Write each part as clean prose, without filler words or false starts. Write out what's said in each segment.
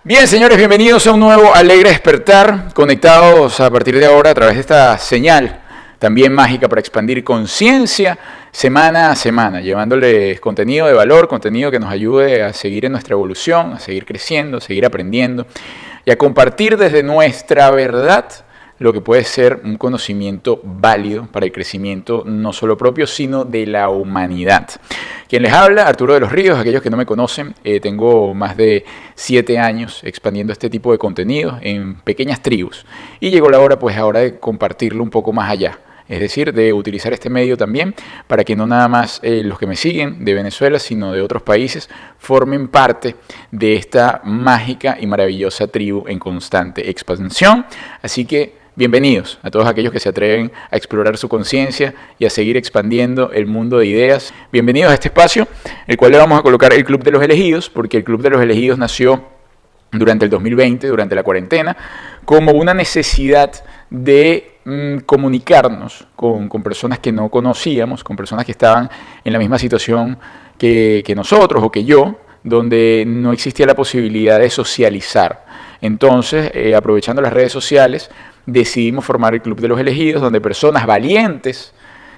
Bien, señores, bienvenidos a un nuevo Alegre Despertar, conectados a partir de ahora a través de esta señal también mágica para expandir conciencia semana a semana, llevándoles contenido de valor, contenido que nos ayude a seguir en nuestra evolución, a seguir creciendo, a seguir aprendiendo y a compartir desde nuestra verdad lo que puede ser un conocimiento válido para el crecimiento no solo propio, sino de la humanidad. Quien les habla, Arturo de los Ríos. Aquellos que no me conocen, tengo más de 7 años expandiendo este tipo de contenido en pequeñas tribus. Y llegó la hora, pues ahora, de compartirlo un poco más allá. Es decir, de utilizar este medio también para que no nada más los que me siguen de Venezuela, sino de otros países, formen parte de esta mágica y maravillosa tribu en constante expansión. Así que bienvenidos a todos aquellos que se atreven a explorar su conciencia y a seguir expandiendo el mundo de ideas. Bienvenidos a este espacio, el cual le vamos a colocar el Club de los Elegidos, porque el Club de los Elegidos nació durante el 2020, durante la cuarentena, como una necesidad de comunicarnos con personas que no conocíamos, con personas que estaban en la misma situación que nosotros o que yo, donde no existía la posibilidad de socializar. Entonces, aprovechando las redes sociales, decidimos formar el Club de los Elegidos, donde personas valientes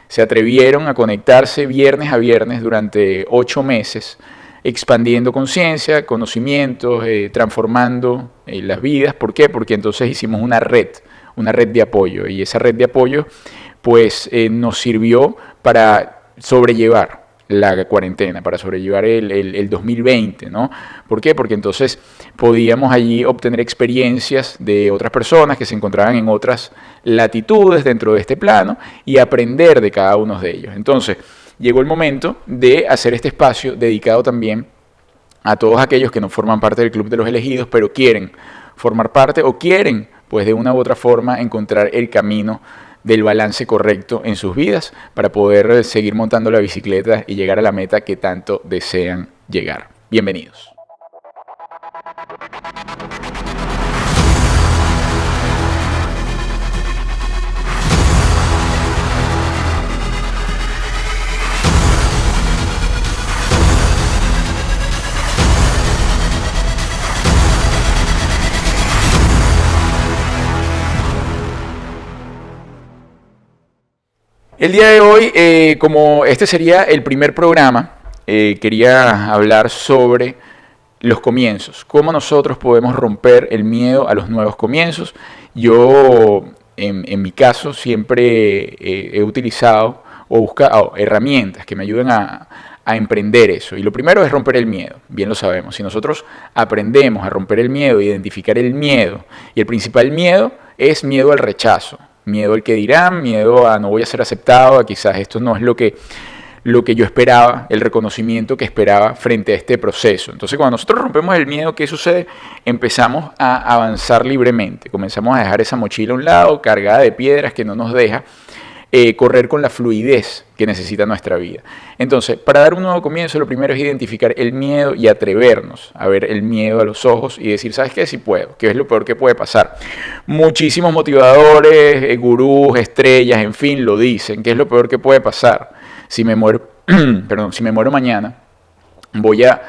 se atrevieron a conectarse viernes a viernes durante 8 meses, expandiendo conciencia, conocimientos, transformando las vidas. ¿Por qué? Porque entonces hicimos una red de apoyo, y esa red de apoyo pues nos sirvió para sobrellevar la cuarentena, para sobrellevar el 2020, ¿no? ¿Por qué? Porque entonces podíamos allí obtener experiencias de otras personas que se encontraban en otras latitudes dentro de este plano y aprender de cada uno de ellos. Entonces, llegó el momento de hacer este espacio dedicado también a todos aquellos que no forman parte del Club de los Elegidos, pero quieren formar parte o quieren, pues de una u otra forma, encontrar el camino del balance correcto en sus vidas para poder seguir montando la bicicleta y llegar a la meta que tanto desean llegar. Bienvenidos. El día de hoy, como este sería el primer programa, quería hablar sobre los comienzos, cómo nosotros podemos romper el miedo a los nuevos comienzos. Yo, en mi caso, siempre he utilizado o buscado herramientas que me ayuden a emprender eso. Y lo primero es romper el miedo, bien lo sabemos. Si nosotros aprendemos a romper el miedo, identificar el miedo, y el principal miedo es miedo al rechazo. Miedo al que dirán, miedo a no voy a ser aceptado, a quizás esto no es lo que yo esperaba, el reconocimiento que esperaba frente a este proceso. Entonces, cuando nosotros rompemos el miedo, ¿qué sucede? Empezamos a avanzar libremente, comenzamos a dejar esa mochila a un lado, cargada de piedras que no nos deja correr con la fluidez que necesita nuestra vida. Entonces, para dar un nuevo comienzo, lo primero es identificar el miedo y atrevernos a ver el miedo a los ojos y decir, ¿sabes qué? Sí puedo. ¿Qué es lo peor que puede pasar? Muchísimos motivadores, gurús, estrellas, en fin, lo dicen. ¿Qué es lo peor que puede pasar? Si me muero, si me muero mañana, voy a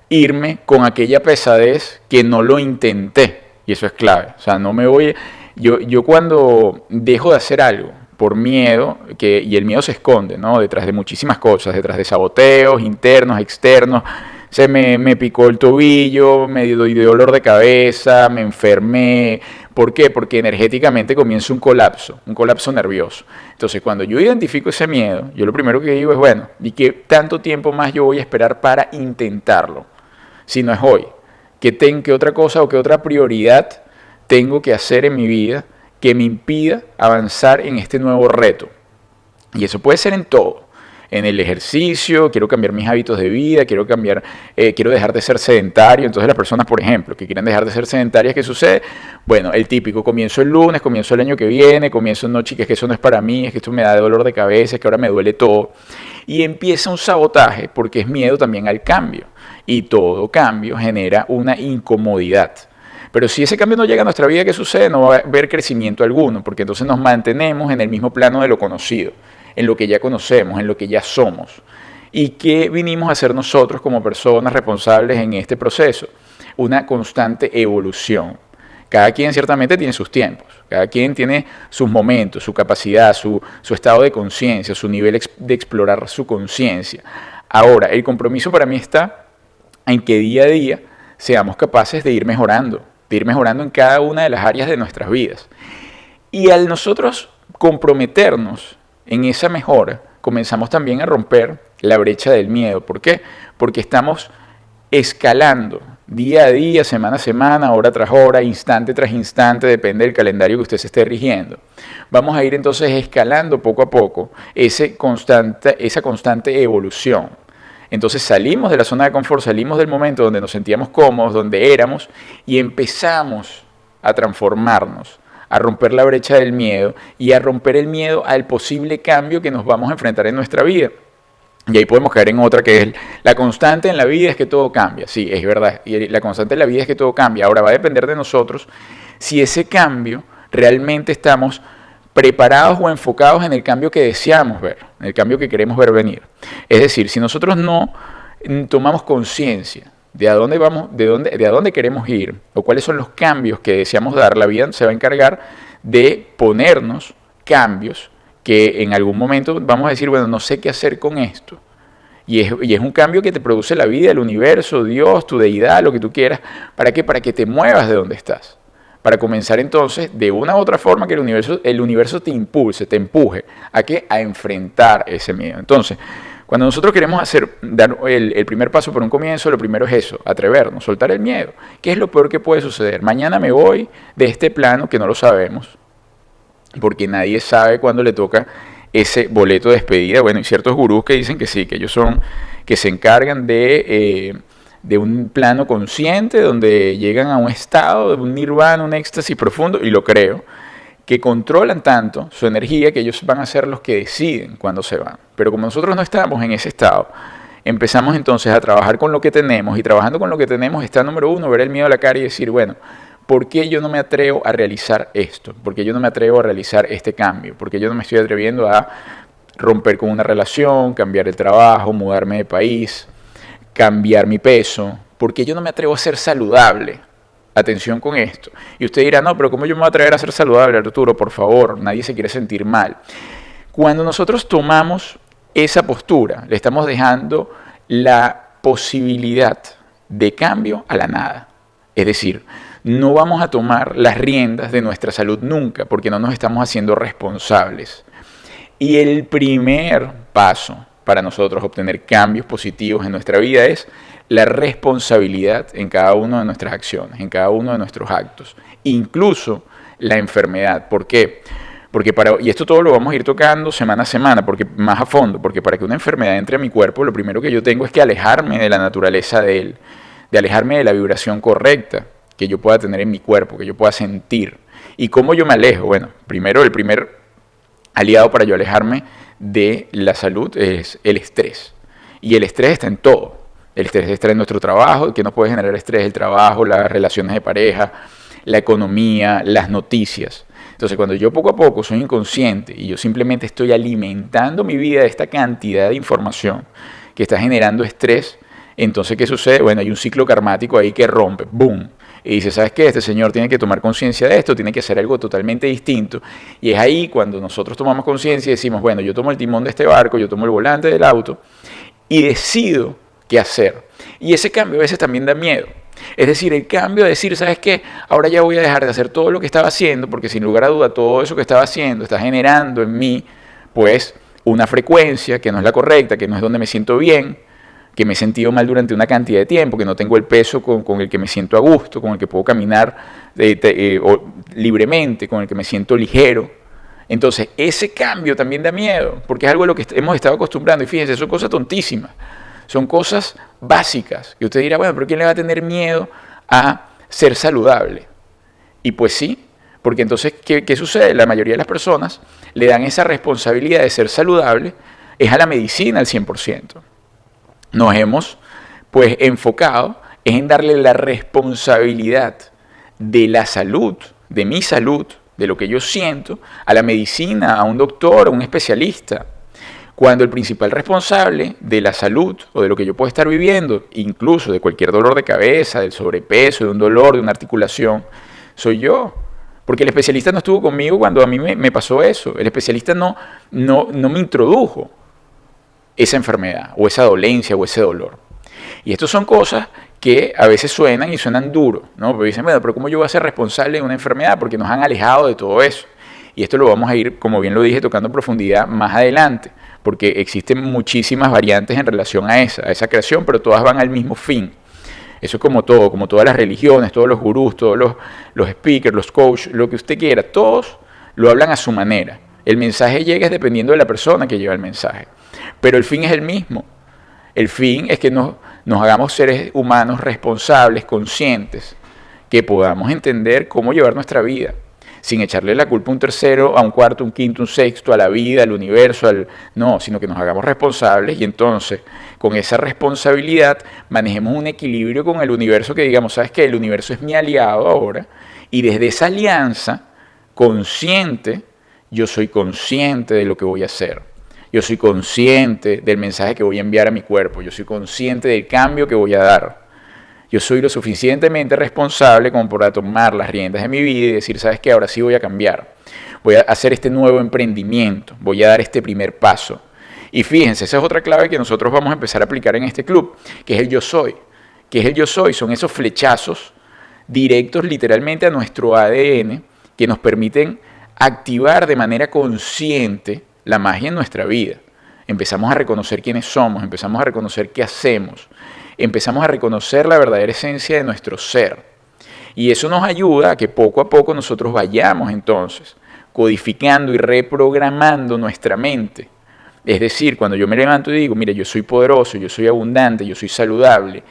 irme con aquella pesadez que no lo intenté. Y eso es clave. O sea, no me voy... Yo cuando dejo de hacer algo por miedo, y el miedo se esconde, ¿no? Detrás de muchísimas cosas, detrás de saboteos internos, externos. Se me picó el tobillo, me dio dolor de cabeza, me enfermé. ¿Por qué? Porque energéticamente comienza un colapso nervioso. Entonces, cuando yo identifico ese miedo, yo lo primero que digo es, bueno, ¿y qué tanto tiempo más yo voy a esperar para intentarlo? Si no es hoy. ¿Qué otra cosa o qué otra prioridad tengo que hacer en mi vida que me impida avanzar en este nuevo reto? Y eso puede ser en todo. En el ejercicio, quiero cambiar mis hábitos de vida, quiero dejar de ser sedentario. Entonces las personas, por ejemplo, que quieren dejar de ser sedentarias, ¿qué sucede? Bueno, el típico, comienzo el lunes, comienzo el año que viene, comienzo no, chicas, que eso no es para mí, es que esto me da dolor de cabeza, es que ahora me duele todo. Y empieza un sabotaje porque es miedo también al cambio. Y todo cambio genera una incomodidad. Pero si ese cambio no llega a nuestra vida, ¿qué sucede? No va a haber crecimiento alguno, porque entonces nos mantenemos en el mismo plano de lo conocido, en lo que ya conocemos, en lo que ya somos. ¿Y qué vinimos a hacer nosotros como personas responsables en este proceso? una constante evolución. Cada quien ciertamente tiene sus tiempos, cada quien tiene sus momentos, su capacidad, su estado de conciencia, su nivel de explorar su conciencia. Ahora, el compromiso para mí está en que día a día seamos capaces de ir mejorando en cada una de las áreas de nuestras vidas. Y al nosotros comprometernos en esa mejora, comenzamos también a romper la brecha del miedo. ¿Por qué? Porque estamos escalando día a día, semana a semana, hora tras hora, instante tras instante, depende del calendario que usted se esté rigiendo. Vamos a ir entonces escalando poco a poco esa constante evolución. Entonces salimos de la zona de confort, salimos del momento donde nos sentíamos cómodos, donde éramos, y empezamos a transformarnos, a romper la brecha del miedo y a romper el miedo al posible cambio que nos vamos a enfrentar en nuestra vida. Y ahí podemos caer en otra que es la constante en la vida es que todo cambia. Sí, es verdad. Y la constante en la vida es que todo cambia. Ahora va a depender de nosotros si ese cambio realmente estamos preparados o enfocados en el cambio que deseamos ver, en el cambio que queremos ver venir. Es decir, si nosotros no tomamos conciencia de a dónde vamos, de a dónde queremos ir, o cuáles son los cambios que deseamos dar, la vida se va a encargar de ponernos cambios que en algún momento vamos a decir, bueno, no sé qué hacer con esto. Y es un cambio que te produce la vida, el universo, Dios, tu deidad, lo que tú quieras. ¿Para qué? Para que te muevas de donde estás. Para comenzar entonces, de una u otra forma, que el universo te impulse, te empuje. ¿A qué? A enfrentar ese miedo. Entonces, cuando nosotros queremos dar el primer paso por un comienzo, lo primero es eso, atrevernos, soltar el miedo. ¿Qué es lo peor que puede suceder? Mañana me voy de este plano que no lo sabemos, porque nadie sabe cuándo le toca ese boleto de despedida. Bueno, hay ciertos gurús que dicen que sí, que ellos son, que se encargan de un plano consciente, donde llegan a un estado, de un nirvana, un éxtasis profundo, y lo creo, que controlan tanto su energía que ellos van a ser los que deciden cuándo se van. Pero como nosotros no estamos en ese estado, empezamos entonces a trabajar con lo que tenemos, y trabajando con lo que tenemos está, número uno, ver el miedo a la cara y decir, bueno, ¿por qué yo no me atrevo a realizar esto? ¿Por qué yo no me atrevo a realizar este cambio? ¿Por qué yo no me estoy atreviendo a romper con una relación, cambiar el trabajo, mudarme de país, cambiar mi peso? ¿Por qué yo no me atrevo a ser saludable? Atención con esto. Y usted dirá, no, pero ¿cómo yo me voy a atrever a ser saludable, Arturo? Por favor, nadie se quiere sentir mal. Cuando nosotros tomamos esa postura, le estamos dejando la posibilidad de cambio a la nada. Es decir, no vamos a tomar las riendas de nuestra salud nunca, porque no nos estamos haciendo responsables. Y el primer paso para nosotros obtener cambios positivos en nuestra vida es la responsabilidad en cada una de nuestras acciones, en cada uno de nuestros actos, incluso la enfermedad. ¿Por qué? Y esto todo lo vamos a ir tocando semana a semana, porque más a fondo, porque para que una enfermedad entre a mi cuerpo, lo primero que yo tengo es que alejarme de la naturaleza de él, de alejarme de la vibración correcta que yo pueda tener en mi cuerpo, que yo pueda sentir. ¿Y cómo yo me alejo? Bueno, primero, el primer aliado para yo alejarme de la salud es el estrés. Y el estrés está en todo. El estrés está en nuestro trabajo, que nos puede generar estrés, el trabajo, las relaciones de pareja, la economía, las noticias. Entonces, cuando yo poco a poco soy inconsciente y yo simplemente estoy alimentando mi vida de esta cantidad de información que está generando estrés, entonces, ¿qué sucede? Bueno, hay un ciclo karmático ahí que rompe, ¡boom! Y dice, ¿sabes qué? Este señor tiene que tomar conciencia de esto, tiene que hacer algo totalmente distinto. Y es ahí cuando nosotros tomamos conciencia y decimos, bueno, yo tomo el timón de este barco, yo tomo el volante del auto y decido qué hacer. Y ese cambio a veces también da miedo. Es decir, el cambio de decir, ¿sabes qué? Ahora ya voy a dejar de hacer todo lo que estaba haciendo, porque sin lugar a duda todo eso que estaba haciendo está generando en mí, pues, una frecuencia que no es la correcta, que no es donde me siento bien, que me he sentido mal durante una cantidad de tiempo, que no tengo el peso con el que me siento a gusto, con el que puedo caminar libremente, con el que me siento ligero. Entonces, ese cambio también da miedo, porque es algo a lo que hemos estado acostumbrando. Y fíjense, son cosas tontísimas, son cosas básicas. Y usted dirá, bueno, ¿pero quién le va a tener miedo a ser saludable? Y pues sí, porque entonces, ¿qué sucede? La mayoría de las personas le dan esa responsabilidad de ser saludable, es a la medicina al 100%. Nos hemos pues enfocado en darle la responsabilidad de la salud, de mi salud, de lo que yo siento, a la medicina, a un doctor, a un especialista. Cuando el principal responsable de la salud o de lo que yo puedo estar viviendo, incluso de cualquier dolor de cabeza, del sobrepeso, de un dolor, de una articulación, soy yo. Porque el especialista no estuvo conmigo cuando a mí me pasó eso. El especialista no me introdujo esa enfermedad o esa dolencia o ese dolor. Y estas son cosas que a veces suenan y suenan duro, ¿no? Pero dicen, bueno, pero ¿cómo yo voy a ser responsable de una enfermedad? Porque nos han alejado de todo eso. Y esto lo vamos a ir, como bien lo dije, tocando en profundidad más adelante, porque existen muchísimas variantes en relación a esa creación, pero todas van al mismo fin. Eso es como todo, como todas las religiones, todos los gurús, todos los speakers, los coaches, lo que usted quiera, todos lo hablan a su manera. El mensaje llega dependiendo de la persona que lleva el mensaje, pero el fin es el mismo. El fin es que nos hagamos seres humanos responsables, conscientes, que podamos entender cómo llevar nuestra vida, sin echarle la culpa a un tercero, a un cuarto, un quinto, un sexto, a la vida, al universo, no, sino que nos hagamos responsables y entonces con esa responsabilidad manejemos un equilibrio con el universo que digamos, ¿sabes qué? El universo es mi aliado ahora y desde esa alianza consciente, yo soy consciente de lo que voy a hacer. Yo soy consciente del mensaje que voy a enviar a mi cuerpo. Yo soy consciente del cambio que voy a dar. Yo soy lo suficientemente responsable como para tomar las riendas de mi vida y decir, ¿sabes qué? Ahora sí voy a cambiar. Voy a hacer este nuevo emprendimiento. Voy a dar este primer paso. Y fíjense, esa es otra clave que nosotros vamos a empezar a aplicar en este club, que es el yo soy. ¿Qué es el yo soy? Son esos flechazos directos literalmente a nuestro ADN que nos permiten activar de manera consciente la magia en nuestra vida. Empezamos a reconocer quiénes somos, empezamos a reconocer qué hacemos, empezamos a reconocer la verdadera esencia de nuestro ser. Y eso nos ayuda a que poco a poco nosotros vayamos entonces codificando y reprogramando nuestra mente. Es decir, cuando yo me levanto y digo, mira, yo soy poderoso, yo soy abundante, yo soy saludable,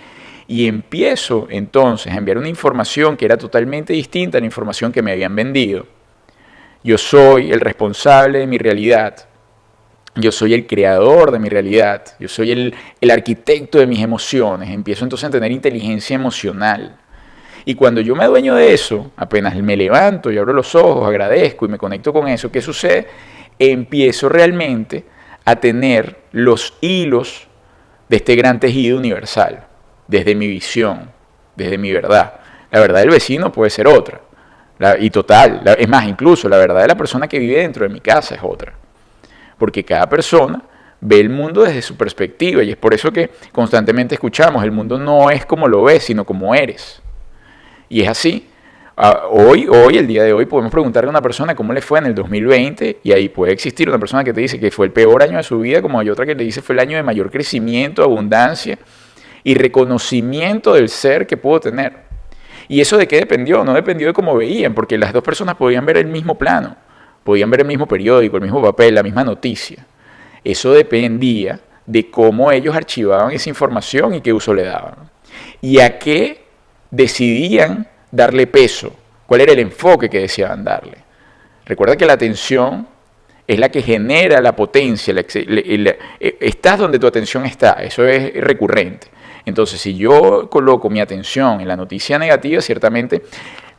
y empiezo entonces a enviar una información que era totalmente distinta a la información que me habían vendido. Yo soy el responsable de mi realidad. Yo soy el creador de mi realidad. Yo soy el arquitecto de mis emociones. Empiezo entonces a tener inteligencia emocional. Y cuando yo me adueño de eso, apenas me levanto y abro los ojos, agradezco y me conecto con eso, ¿qué sucede? Empiezo realmente a tener los hilos de este gran tejido universal, desde mi visión, desde mi verdad. La verdad del vecino puede ser otra. Y total, es más, incluso la verdad de la persona que vive dentro de mi casa es otra. Porque cada persona ve el mundo desde su perspectiva y es por eso que constantemente escuchamos, el mundo no es como lo ves, sino como eres. Y es así. Hoy, el día de hoy, podemos preguntarle a una persona cómo le fue en el 2020 y ahí puede existir una persona que te dice que fue el peor año de su vida, como hay otra que le dice fue el año de mayor crecimiento, abundancia y reconocimiento del ser que pudo tener. ¿Y eso de qué dependió? No dependió de cómo veían, porque las dos personas podían ver el mismo plano, podían ver el mismo periódico, el mismo papel, la misma noticia. Eso dependía de cómo ellos archivaban esa información y qué uso le daban. Y a qué decidían darle peso, cuál era el enfoque que deseaban darle. Recuerda que la atención es la que genera la potencia, estás donde tu atención está, eso es recurrente. Entonces, si yo coloco mi atención en la noticia negativa, ciertamente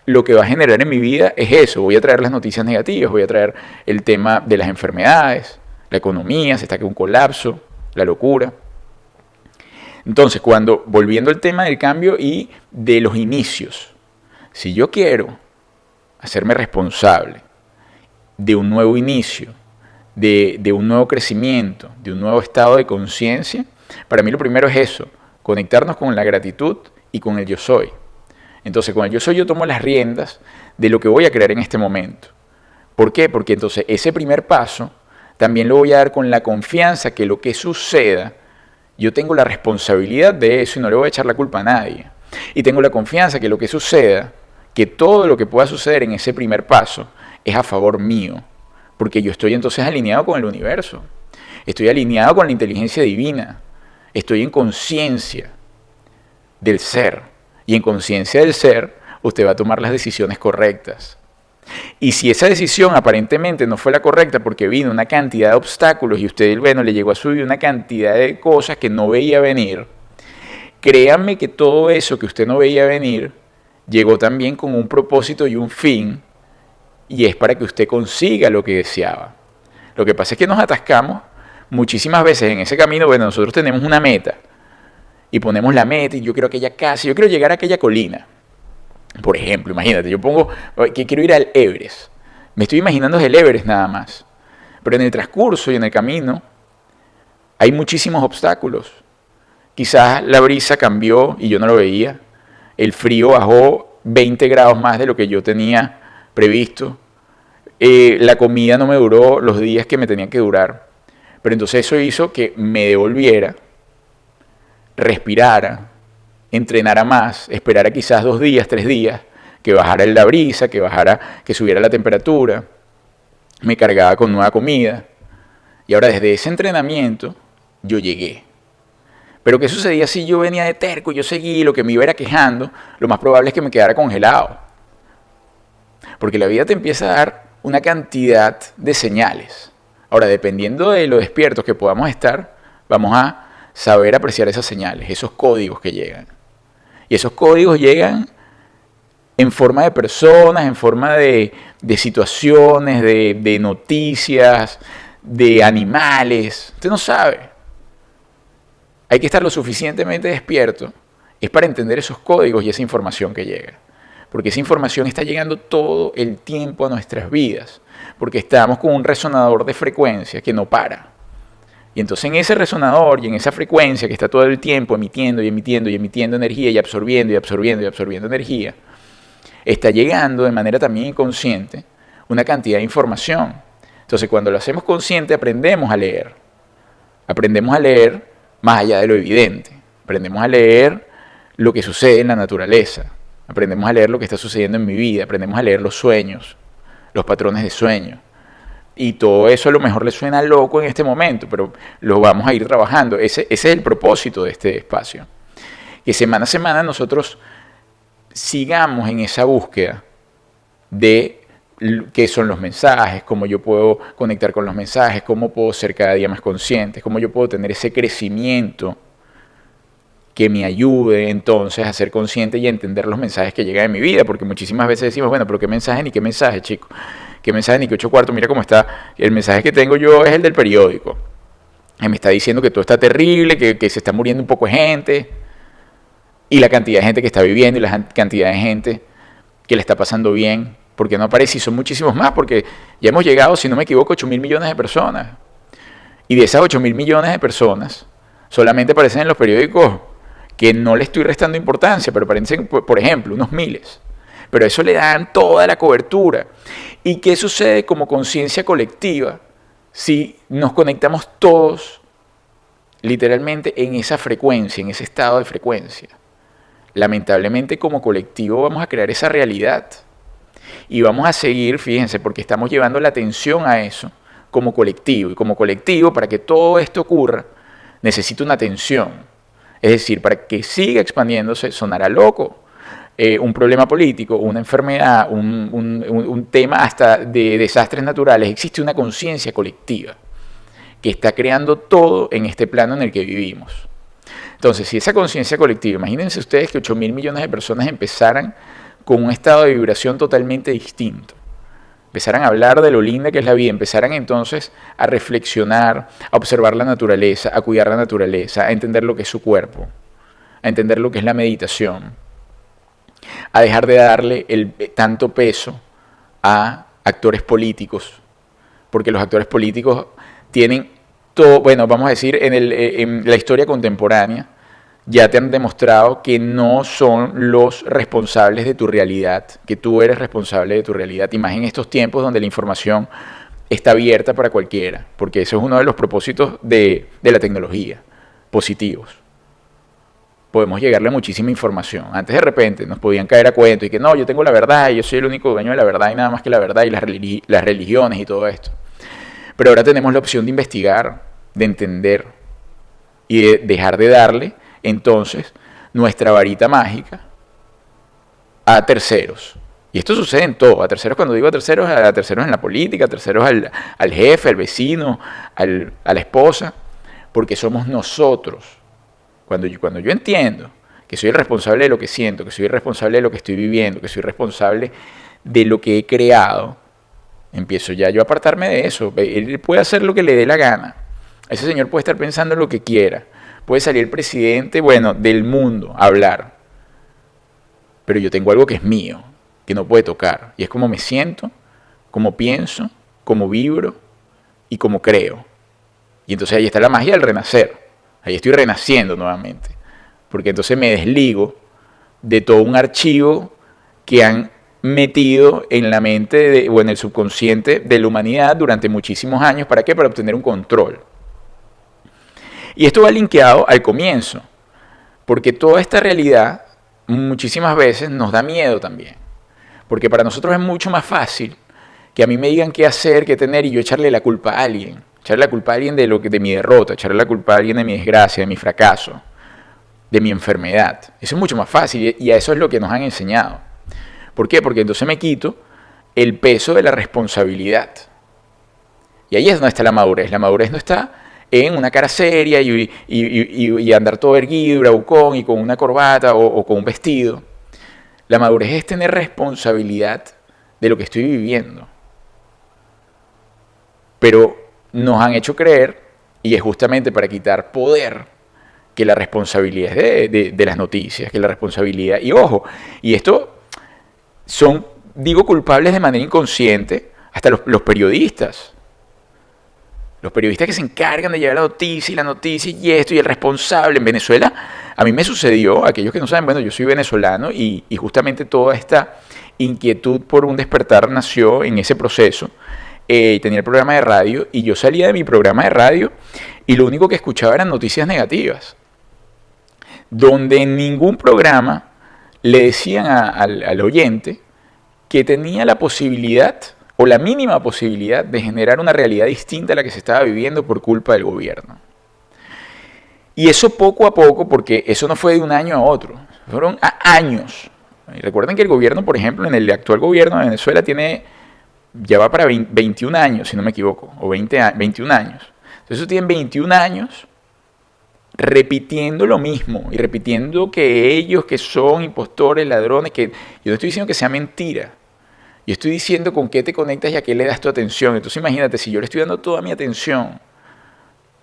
lo que va a generar en mi vida es eso. Voy a traer las noticias negativas, voy a traer el tema de las enfermedades, la economía, se está que un colapso, la locura. Entonces, volviendo al tema del cambio y de los inicios, si yo quiero hacerme responsable de un nuevo inicio, de un nuevo crecimiento, de un nuevo estado de conciencia, para mí lo primero es eso, conectarnos con la gratitud y con el yo soy. Entonces, con el yo soy yo tomo las riendas de lo que voy a crear en este momento. ¿Por qué? Porque entonces ese primer paso también lo voy a dar con la confianza que lo que suceda, yo tengo la responsabilidad de eso y no le voy a echar la culpa a nadie. Y tengo la confianza que lo que suceda, que todo lo que pueda suceder en ese primer paso es a favor mío. Porque yo estoy entonces alineado con el universo. Estoy alineado con la inteligencia divina. Estoy en conciencia del ser. Y en conciencia del ser, usted va a tomar las decisiones correctas. Y si esa decisión aparentemente no fue la correcta porque vino una cantidad de obstáculos y usted, bueno, le llegó a subir una cantidad de cosas que no veía venir, créanme que todo eso que usted no veía venir llegó también con un propósito y un fin, y es para que usted consiga lo que deseaba. Lo que pasa es que nos atascamos muchísimas veces en ese camino, bueno, nosotros tenemos una meta y ponemos la meta y yo quiero aquella casa, yo quiero llegar a aquella colina. Por ejemplo, imagínate, yo pongo que quiero ir al Everest. Me estoy imaginando el Everest nada más. Pero en el transcurso y en el camino hay muchísimos obstáculos. Quizás la brisa cambió y yo no lo veía. El frío bajó 20 grados más de lo que yo tenía previsto. La comida no me duró los días que me tenían que durar. Pero entonces eso hizo que me devolviera, respirara, entrenara más, esperara quizás 2 días, 3 días, que bajara la brisa, que subiera la temperatura, me cargaba con nueva comida. Y ahora desde ese entrenamiento yo llegué. Pero ¿qué sucedía si yo venía de terco, yo seguí, lo que me iba era quejando? Lo más probable es que me quedara congelado. Porque la vida te empieza a dar una cantidad de señales. Ahora, dependiendo de lo despiertos que podamos estar, vamos a saber apreciar esas señales, esos códigos que llegan. Y esos códigos llegan en forma de personas, en forma de situaciones, de noticias, de animales. Usted no sabe. Hay que estar lo suficientemente despierto. Es para entender esos códigos y esa información que llega. Porque esa información está llegando todo el tiempo a nuestras vidas. Porque estamos con un resonador de frecuencia que no para. Y entonces en ese resonador y en esa frecuencia que está todo el tiempo emitiendo y emitiendo y emitiendo energía y absorbiendo y absorbiendo y absorbiendo energía, está llegando de manera también inconsciente una cantidad de información. Entonces cuando lo hacemos consciente aprendemos a leer. Aprendemos a leer más allá de lo evidente. Aprendemos a leer lo que sucede en la naturaleza. Aprendemos a leer lo que está sucediendo en mi vida. Aprendemos a leer los sueños, los patrones de sueño. Y todo eso a lo mejor le suena loco en este momento, pero lo vamos a ir trabajando. Ese es el propósito de este espacio. Que semana a semana nosotros sigamos en esa búsqueda de qué son los mensajes, cómo yo puedo conectar con los mensajes, cómo puedo ser cada día más consciente, cómo yo puedo tener ese crecimiento que me ayude entonces a ser consciente y a entender los mensajes que llegan en mi vida, porque muchísimas veces decimos, bueno, pero qué mensaje, chico, qué mensaje ni qué 8 cuartos, mira cómo está, el mensaje que tengo yo es el del periódico, que me está diciendo que todo está terrible, que se está muriendo un poco de gente, y la cantidad de gente que está viviendo y la cantidad de gente que le está pasando bien, porque no aparece y son muchísimos más, porque ya hemos llegado, si no me equivoco, a 8.000 millones de personas. Y de esas 8.000 millones de personas, solamente aparecen en los periódicos que no le estoy restando importancia, pero aparecen, por ejemplo, unos miles. Pero eso le dan toda la cobertura. ¿Y qué sucede como conciencia colectiva si nos conectamos todos literalmente en esa frecuencia, en ese estado de frecuencia? Lamentablemente como colectivo vamos a crear esa realidad. Y vamos a seguir, fíjense, porque estamos llevando la atención a eso como colectivo. Y como colectivo, para que todo esto ocurra, necesita una atención. Es decir, para que siga expandiéndose, sonará loco. Un problema político, una enfermedad, un tema hasta de desastres naturales. Existe una conciencia colectiva que está creando todo en este plano en el que vivimos. Entonces, si esa conciencia colectiva, imagínense ustedes que 8.000 millones de personas empezaran con un estado de vibración totalmente distinto. Empezaran a hablar de lo linda que es la vida, empezaran entonces a reflexionar, a observar la naturaleza, a cuidar la naturaleza, a entender lo que es su cuerpo, a entender lo que es la meditación, a dejar de darle tanto peso a actores políticos, porque los actores políticos tienen todo, bueno, vamos a decir, en la historia contemporánea, ya te han demostrado que no son los responsables de tu realidad, que tú eres responsable de tu realidad. Y más en estos tiempos donde la información está abierta para cualquiera, porque eso es uno de los propósitos de la tecnología, positivos. Podemos llegarle a muchísima información. Antes de repente nos podían caer a cuento y que no, yo tengo la verdad y yo soy el único dueño de la verdad y nada más que la verdad y las religiones y todo esto. Pero ahora tenemos la opción de investigar, de entender y de dejar de darle entonces nuestra varita mágica a terceros. Y esto sucede en todo. A terceros, cuando digo a terceros en la política, a terceros al jefe, al vecino, a la esposa, porque somos nosotros. Cuando yo entiendo que soy el responsable de lo que siento, que soy el responsable de lo que estoy viviendo, que soy responsable de lo que he creado, empiezo ya yo a apartarme de eso. Él puede hacer lo que le dé la gana. Ese señor puede estar pensando en lo que quiera. Puede salir el presidente, bueno, del mundo a hablar. Pero yo tengo algo que es mío, que no puede tocar. Y es como me siento, como pienso, como vibro y como creo. Y entonces ahí está la magia del renacer. Ahí estoy renaciendo nuevamente. Porque entonces me desligo de todo un archivo que han metido en la mente o en el subconsciente de la humanidad durante muchísimos años. ¿Para qué? Para obtener un control. Y esto va linkeado al comienzo. Porque toda esta realidad muchísimas veces nos da miedo también. Porque para nosotros es mucho más fácil que a mí me digan qué hacer, qué tener y yo echarle la culpa a alguien. Echarle la culpa a alguien de mi derrota, echarle la culpa a alguien de mi desgracia, de mi fracaso, de mi enfermedad. Eso es mucho más fácil y a eso es lo que nos han enseñado. ¿Por qué? Porque entonces me quito el peso de la responsabilidad. Y ahí es donde está la madurez. La madurez no está en una cara seria y andar todo erguido, bravucón y con una corbata o con un vestido. La madurez es tener responsabilidad de lo que estoy viviendo. Pero nos han hecho creer, y es justamente para quitar poder, que la responsabilidad es de las noticias, que la responsabilidad, y ojo, y esto son, digo, culpables de manera inconsciente, hasta los periodistas. Los periodistas que se encargan de llevar la noticia y esto, y el responsable en Venezuela. A mí me sucedió, aquellos que no saben, bueno, yo soy venezolano y justamente toda esta inquietud por un despertar nació en ese proceso. Tenía el programa de radio y yo salía de mi programa de radio y lo único que escuchaba eran noticias negativas. Donde en ningún programa le decían al oyente que tenía la posibilidad o la mínima posibilidad de generar una realidad distinta a la que se estaba viviendo por culpa del gobierno. Y eso poco a poco, porque eso no fue de un año a otro, fueron años. Y recuerden que el gobierno, por ejemplo, en el actual gobierno de Venezuela ya va para 21 años, si no me equivoco, o 21 años. Entonces eso tienen 21 años repitiendo lo mismo y repitiendo que ellos que son impostores, ladrones, que yo no estoy diciendo que sea mentira. Yo estoy diciendo con qué te conectas y a qué le das tu atención. Entonces imagínate, si yo le estoy dando toda mi atención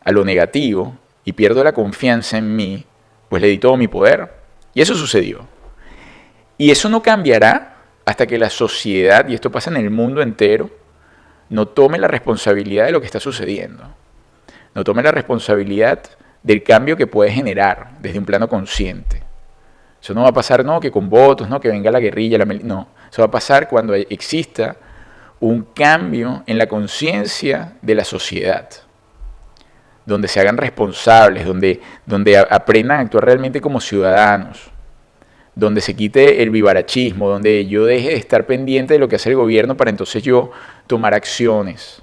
a lo negativo y pierdo la confianza en mí, pues le di todo mi poder. Y eso sucedió. Y eso no cambiará hasta que la sociedad, y esto pasa en el mundo entero, no tome la responsabilidad de lo que está sucediendo. No tome la responsabilidad del cambio que puede generar desde un plano consciente. Eso no va a pasar, no, que con votos, no, que venga la guerrilla, no. Eso va a pasar cuando exista un cambio en la conciencia de la sociedad, donde se hagan responsables, donde aprendan a actuar realmente como ciudadanos, donde se quite el vivarachismo, donde yo deje de estar pendiente de lo que hace el gobierno para entonces yo tomar acciones.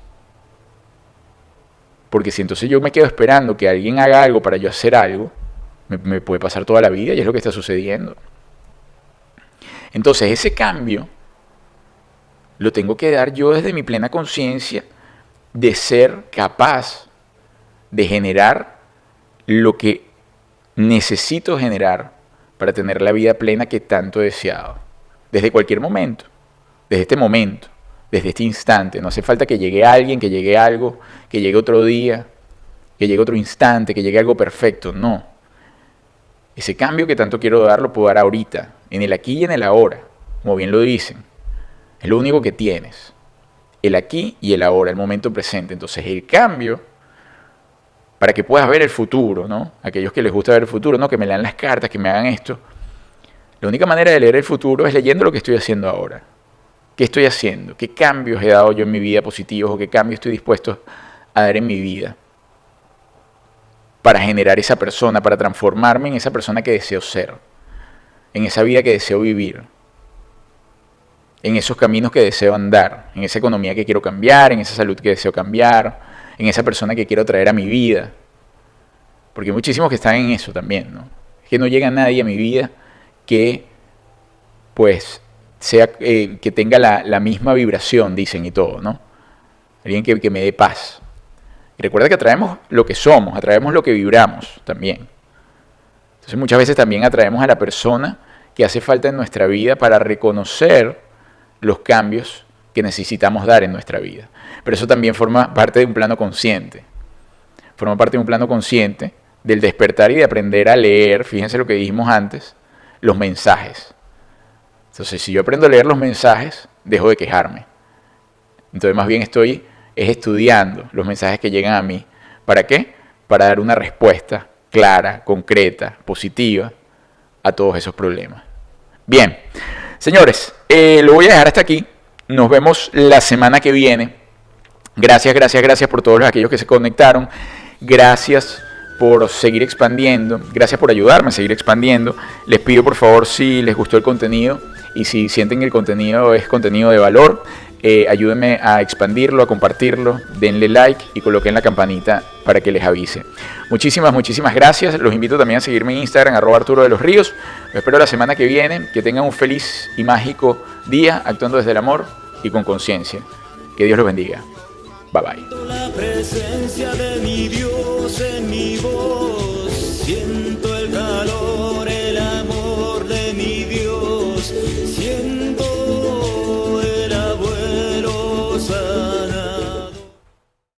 Porque si entonces yo me quedo esperando que alguien haga algo para yo hacer algo, me puede pasar toda la vida y es lo que está sucediendo. Entonces ese cambio lo tengo que dar yo desde mi plena conciencia de ser capaz de generar lo que necesito generar para tener la vida plena que tanto he deseado. Desde cualquier momento, desde este momento, desde este instante. No hace falta que llegue alguien, que llegue algo, que llegue otro día, que llegue otro instante, que llegue algo perfecto. No. Ese cambio que tanto quiero dar lo puedo dar ahorita, en el aquí y en el ahora, como bien lo dicen. Es lo único que tienes. El aquí y el ahora, el momento presente. Entonces el cambio, para que puedas ver el futuro, ¿no? Aquellos que les gusta ver el futuro, ¿no? Que me lean las cartas, que me hagan esto. La única manera de leer el futuro es leyendo lo que estoy haciendo ahora. ¿Qué estoy haciendo? ¿Qué cambios he dado yo en mi vida positivos o qué cambios estoy dispuesto a dar en mi vida? Para generar esa persona, para transformarme en esa persona que deseo ser, en esa vida que deseo vivir, en esos caminos que deseo andar, en esa economía que quiero cambiar, en esa salud que deseo cambiar, en esa persona que quiero traer a mi vida. Porque hay muchísimos que están en eso también, ¿no? Es que no llega nadie a mi vida que, pues, sea, que tenga la misma vibración, dicen y todo, ¿no? Alguien que me dé paz. Y recuerda que atraemos lo que somos, atraemos lo que vibramos también. Entonces muchas veces también atraemos a la persona que hace falta en nuestra vida para reconocer los cambios que necesitamos dar en nuestra vida. Pero eso también forma parte de un plano consciente. forma parte de un plano consciente del despertar y de aprender a leer, fíjense lo que dijimos antes, los mensajes. Entonces, si yo aprendo a leer los mensajes, dejo de quejarme. Entonces, más bien estoy estudiando los mensajes que llegan a mí. ¿Para qué? Para dar una respuesta clara, concreta, positiva a todos esos problemas. Bien, señores, lo voy a dejar hasta aquí. Nos vemos la semana que viene. Gracias por todos aquellos que se conectaron. Gracias por seguir expandiendo. Gracias por ayudarme a seguir expandiendo. Les pido por favor, si les gustó el contenido y si sienten que el contenido es contenido de valor, ayúdenme a expandirlo, a compartirlo, denle like y coloquen la campanita para que les avise. Muchísimas gracias. Los invito también a seguirme en Instagram, @ArturoDeLosRíos. Los espero la semana que viene. Que tengan un feliz y mágico día actuando desde el amor y con conciencia. Que Dios los bendiga. Bye bye. La presencia de mi Dios en mi voz, siento